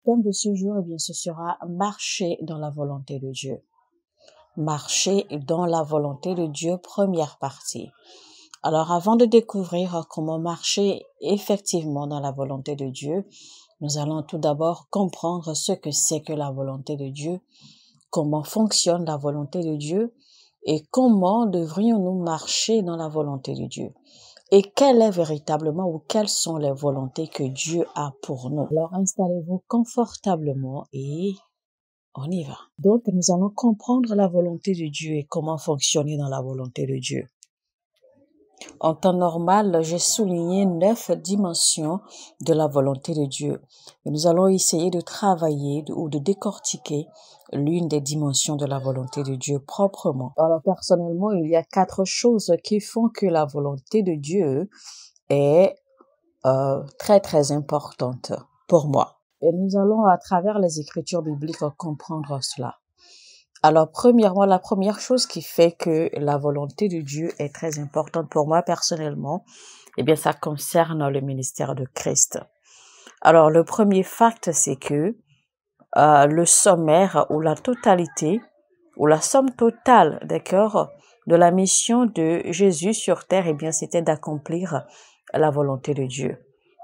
thème de ce jour, eh bien, ce sera marcher dans la volonté de Dieu. Marcher dans la volonté de Dieu, première partie. Alors, avant de découvrir comment marcher effectivement dans la volonté de Dieu, nous allons tout d'abord comprendre ce que c'est que la volonté de Dieu, comment fonctionne la volonté de Dieu et comment devrions-nous marcher dans la volonté de Dieu. Et quelle est véritablement ou quelles sont les volontés que Dieu a pour nous. Alors installez-vous confortablement et on y va. Donc nous allons comprendre la volonté de Dieu et comment fonctionner dans la volonté de Dieu. En temps normal, j'ai souligné 9 dimensions de la volonté de Dieu. Et nous allons essayer de travailler ou de décortiquer l'une des dimensions de la volonté de Dieu proprement. Alors personnellement, il y a 4 choses qui font que la volonté de Dieu est très très importante pour moi. Et nous allons à travers les écritures bibliques comprendre cela. Alors, premièrement, la première chose qui fait que la volonté de Dieu est très importante pour moi personnellement, eh bien, ça concerne le ministère de Christ. Alors, le premier fact, c'est que le sommaire ou la totalité ou la somme totale, d'accord, de la mission de Jésus sur terre, eh bien, c'était d'accomplir la volonté de Dieu.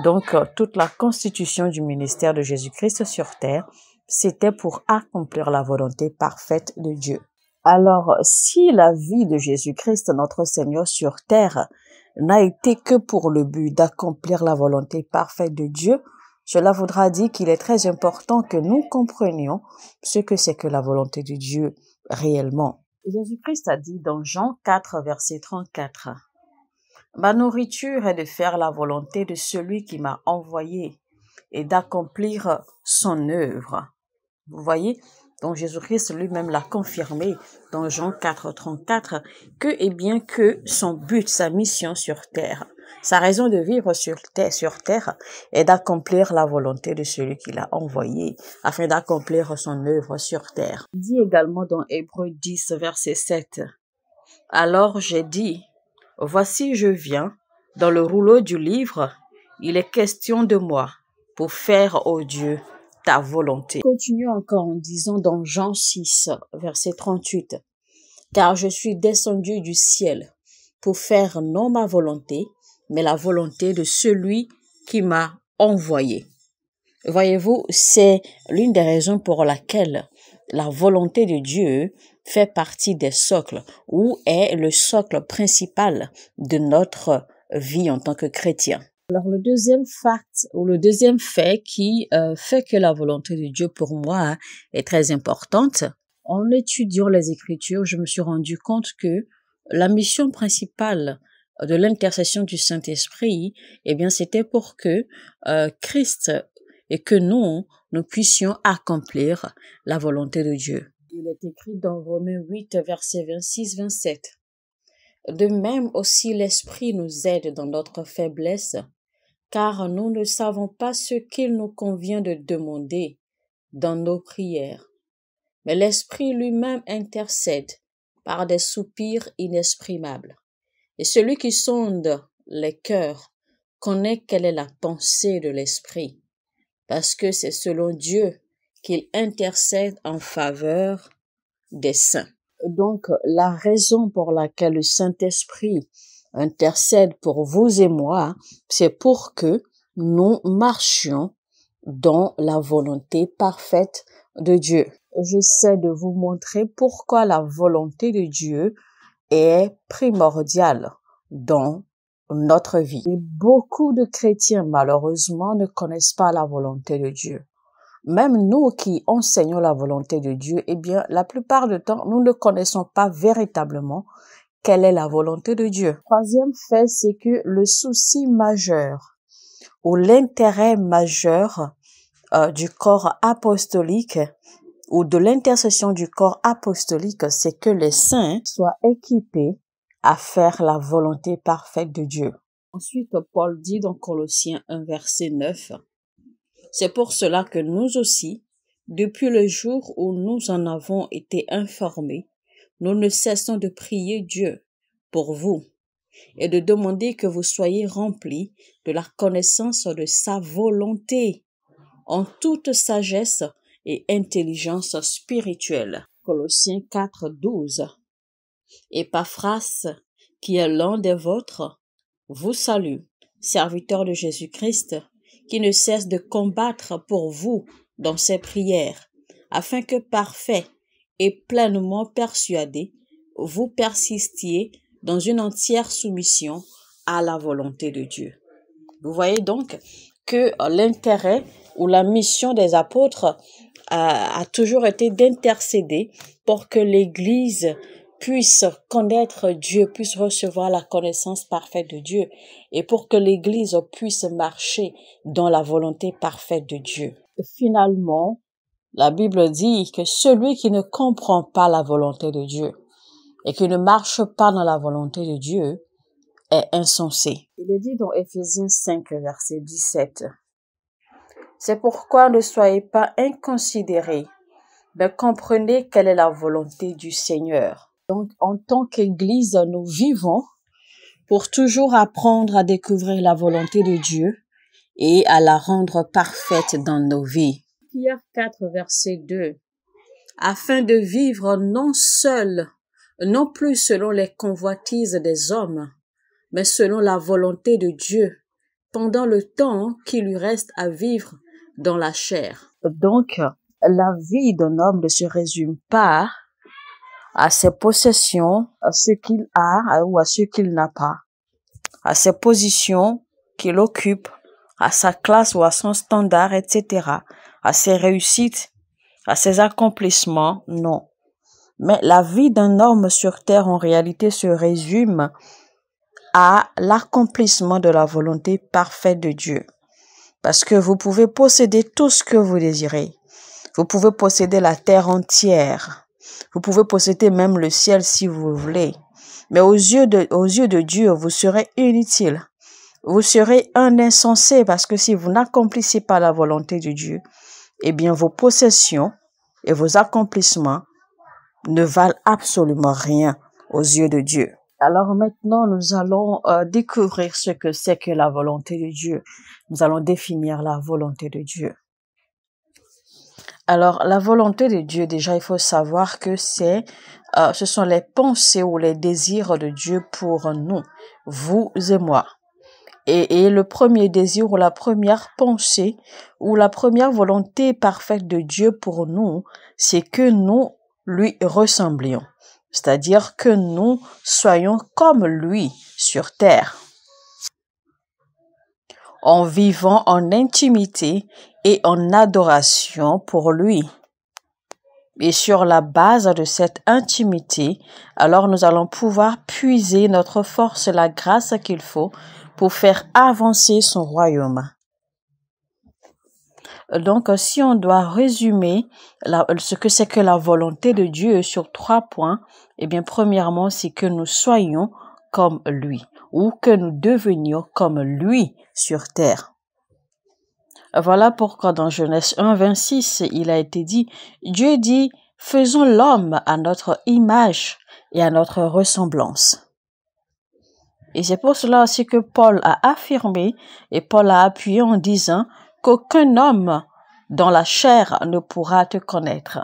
Donc, toute la constitution du ministère de Jésus-Christ sur terre, c'était pour accomplir la volonté parfaite de Dieu. Alors, si la vie de Jésus-Christ, notre Seigneur sur terre, n'a été que pour le but d'accomplir la volonté parfaite de Dieu, cela voudra dire qu'il est très important que nous comprenions ce que c'est que la volonté de Dieu réellement. Jésus-Christ a dit dans Jean 4, verset 34, « Ma nourriture est de faire la volonté de celui qui m'a envoyé et d'accomplir son œuvre. » Vous voyez? Donc Jésus-Christ lui-même l'a confirmé dans Jean 4, 34 que son but, sa mission sur terre, sa raison de vivre sur terre est d'accomplir la volonté de celui qui l'a envoyé afin d'accomplir son œuvre sur terre. Il dit également dans Hébreux 10, verset 7, « Alors j'ai dit, voici je viens, dans le rouleau du livre, il est question de moi pour faire, ô Dieu, ta volonté. » Continue encore en disant dans Jean 6, verset 38, « Car je suis descendu du ciel pour faire non ma volonté, mais la volonté de celui qui m'a envoyé. » Voyez-vous, c'est l'une des raisons pour laquelle la volonté de Dieu fait partie des socles ou est le socle principal de notre vie en tant que chrétien. Alors le deuxième fact ou le deuxième fait qui fait que la volonté de Dieu pour moi est très importante, en étudiant les Écritures, je me suis rendu compte que la mission principale de l'intercession du Saint-Esprit, eh bien c'était pour que Christ et que nous puissions accomplir la volonté de Dieu. Il est écrit dans Romains 8, verset 26-27. De même aussi l'Esprit nous aide dans notre faiblesse, car nous ne savons pas ce qu'il nous convient de demander dans nos prières. Mais l'Esprit lui-même intercède par des soupirs inexprimables. Et celui qui sonde les cœurs connaît quelle est la pensée de l'Esprit, parce que c'est selon Dieu qu'il intercède en faveur des saints. Donc, la raison pour laquelle le Saint-Esprit intercède pour vous et moi, c'est pour que nous marchions dans la volonté parfaite de Dieu. J'essaie de vous montrer pourquoi la volonté de Dieu est primordiale dans notre vie. Et beaucoup de chrétiens, malheureusement, ne connaissent pas la volonté de Dieu. Même nous qui enseignons la volonté de Dieu, eh bien, la plupart du temps, nous ne connaissons pas véritablement quelle est la volonté de Dieu. Troisième fait, c'est que le souci majeur ou l'intérêt majeur du corps apostolique ou de l'intercession du corps apostolique, c'est que les saints soient équipés à faire la volonté parfaite de Dieu. Ensuite, Paul dit dans Colossiens 1, verset 9, « C'est pour cela que nous aussi, depuis le jour où nous en avons été informés, nous ne cessons de prier Dieu pour vous et de demander que vous soyez remplis de la connaissance de sa volonté en toute sagesse et intelligence spirituelle. Colossiens 4, 12. Épaphras, qui est l'un des vôtres, vous salue, serviteur de Jésus-Christ, qui ne cesse de combattre pour vous dans ses prières, afin que parfait et pleinement persuadé, vous persistiez dans une entière soumission à la volonté de Dieu. Vous voyez donc que l'intérêt ou la mission des apôtres a toujours été d'intercéder pour que l'Église puisse connaître Dieu, puisse recevoir la connaissance parfaite de Dieu et pour que l'Église puisse marcher dans la volonté parfaite de Dieu. Finalement, la Bible dit que celui qui ne comprend pas la volonté de Dieu et qui ne marche pas dans la volonté de Dieu est insensé. Il est dit dans Éphésiens 5, verset 17. C'est pourquoi ne soyez pas inconsidérés, mais comprenez quelle est la volonté du Seigneur. Donc, en tant qu'Église, nous vivons pour toujours apprendre à découvrir la volonté de Dieu et à la rendre parfaite dans nos vies. Pierre 4, verset 2. Afin de vivre non plus selon les convoitises des hommes, mais selon la volonté de Dieu, pendant le temps qui lui reste à vivre dans la chair. Donc, la vie d'un homme ne se résume pas à ses possessions, à ce qu'il a ou à ce qu'il n'a pas, à ses positions qu'il occupe, à sa classe ou à son standard, etc., à ses réussites, à ses accomplissements, non. Mais la vie d'un homme sur terre, en réalité, se résume à l'accomplissement de la volonté parfaite de Dieu. Parce que vous pouvez posséder tout ce que vous désirez. Vous pouvez posséder la terre entière. Vous pouvez posséder même le ciel si vous voulez. Mais aux yeux de Dieu, vous serez inutile. Vous serez un insensé parce que si vous n'accomplissez pas la volonté de Dieu, eh bien vos possessions et vos accomplissements ne valent absolument rien aux yeux de Dieu. Alors maintenant, nous allons découvrir ce que c'est que la volonté de Dieu. Nous allons définir la volonté de Dieu. Alors, la volonté de Dieu, déjà, il faut savoir que ce sont les pensées ou les désirs de Dieu pour nous, vous et moi. Et le premier désir ou la première pensée ou la première volonté parfaite de Dieu pour nous, c'est que nous lui ressemblions. C'est-à-dire que nous soyons comme lui sur terre, en vivant en intimité et en adoration pour lui. Et sur la base de cette intimité, alors nous allons pouvoir puiser notre force et la grâce qu'il faut pour faire avancer son royaume. Donc, si on doit résumer ce que c'est que la volonté de Dieu sur 3 points, eh bien, premièrement, c'est que nous soyons comme lui ou que nous devenions comme lui sur terre. Voilà pourquoi dans Genèse 1, 26, il a été dit, Dieu dit, faisons l'homme à notre image et à notre ressemblance. Et c'est pour cela aussi que Paul a affirmé et Paul a appuyé en disant qu'aucun homme dans la chair ne pourra te connaître.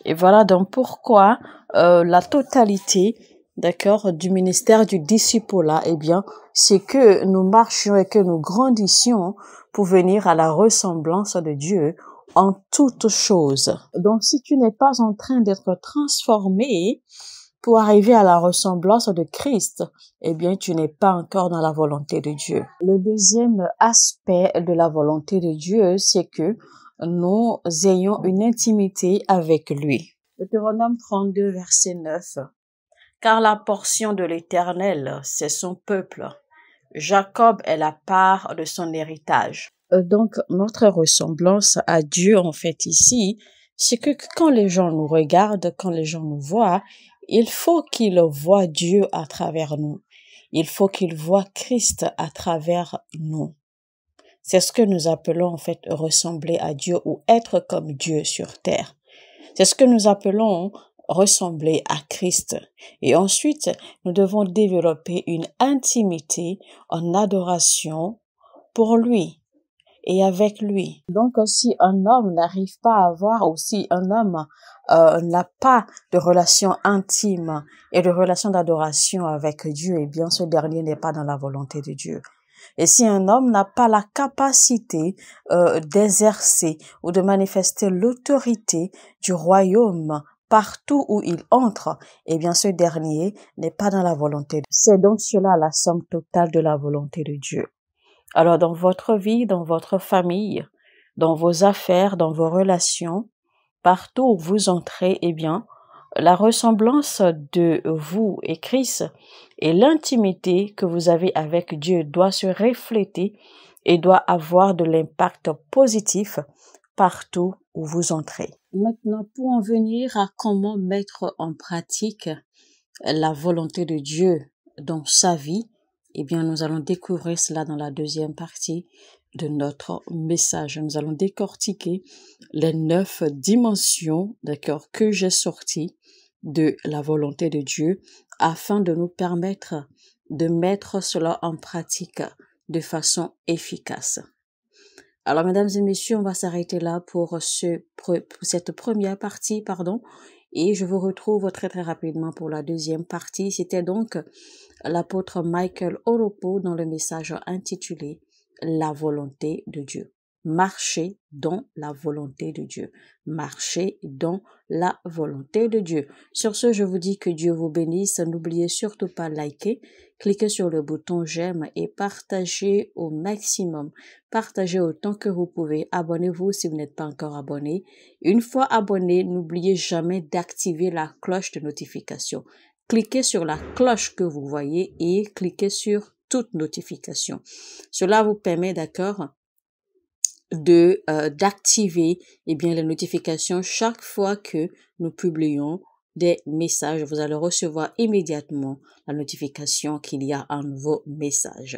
Et voilà donc pourquoi la totalité, d'accord, du ministère du disciple-là, eh bien, c'est que nous marchions et que nous grandissions pour venir à la ressemblance de Dieu en toutes choses. Donc, si tu n'es pas en train d'être transformé pour arriver à la ressemblance de Christ, eh bien, tu n'es pas encore dans la volonté de Dieu. Le deuxième aspect de la volonté de Dieu, c'est que nous ayons une intimité avec lui. Deutéronome 32, verset 9. Car la portion de l'Éternel, c'est son peuple. Jacob est la part de son héritage. Donc, notre ressemblance à Dieu, en fait, ici, c'est que quand les gens nous regardent, quand les gens nous voient, il faut qu'ils voient Dieu à travers nous. Il faut qu'ils voient Christ à travers nous. C'est ce que nous appelons en fait ressembler à Dieu ou être comme Dieu sur terre. C'est ce que nous appelons ressembler à Christ. Et ensuite, nous devons développer une intimité en adoration pour lui. est avec lui. Donc, si un homme n'arrive pas à avoir, ou si un homme n'a pas de relation intime et de relation d'adoration avec Dieu, eh bien, ce dernier n'est pas dans la volonté de Dieu. Et si un homme n'a pas la capacité d'exercer ou de manifester l'autorité du royaume partout où il entre, eh bien ce dernier n'est pas dans la volonté de Dieu. C'est donc cela la somme totale de la volonté de Dieu. Alors dans votre vie, dans votre famille, dans vos affaires, dans vos relations, partout où vous entrez, eh bien, la ressemblance de vous et Christ et l'intimité que vous avez avec Dieu doit se refléter et doit avoir de l'impact positif partout où vous entrez. Maintenant, pour en venir à comment mettre en pratique la volonté de Dieu dans sa vie, eh bien, nous allons découvrir cela dans la deuxième partie de notre message. Nous allons décortiquer les 9 dimensions, d'accord, que j'ai sorties de la volonté de Dieu afin de nous permettre de mettre cela en pratique de façon efficace. Alors, mesdames et messieurs, on va s'arrêter là pour cette première partie, et je vous retrouve très très rapidement pour la deuxième partie. C'était donc l'apôtre Michael Oropo dans le message intitulé La volonté de Dieu. Marcher dans la volonté de Dieu. Marcher dans la volonté de Dieu. Sur ce, je vous dis que Dieu vous bénisse. N'oubliez surtout pas de liker, cliquez sur le bouton j'aime et partagez au maximum. Partagez autant que vous pouvez. Abonnez-vous si vous n'êtes pas encore abonné. Une fois abonné, n'oubliez jamais d'activer la cloche de notification. Cliquez sur la cloche que vous voyez et cliquez sur toute notification. Cela vous permet, d'accord, d'activer les notifications chaque fois que nous publions des messages. Vous allez recevoir immédiatement la notification qu'il y a un nouveau message.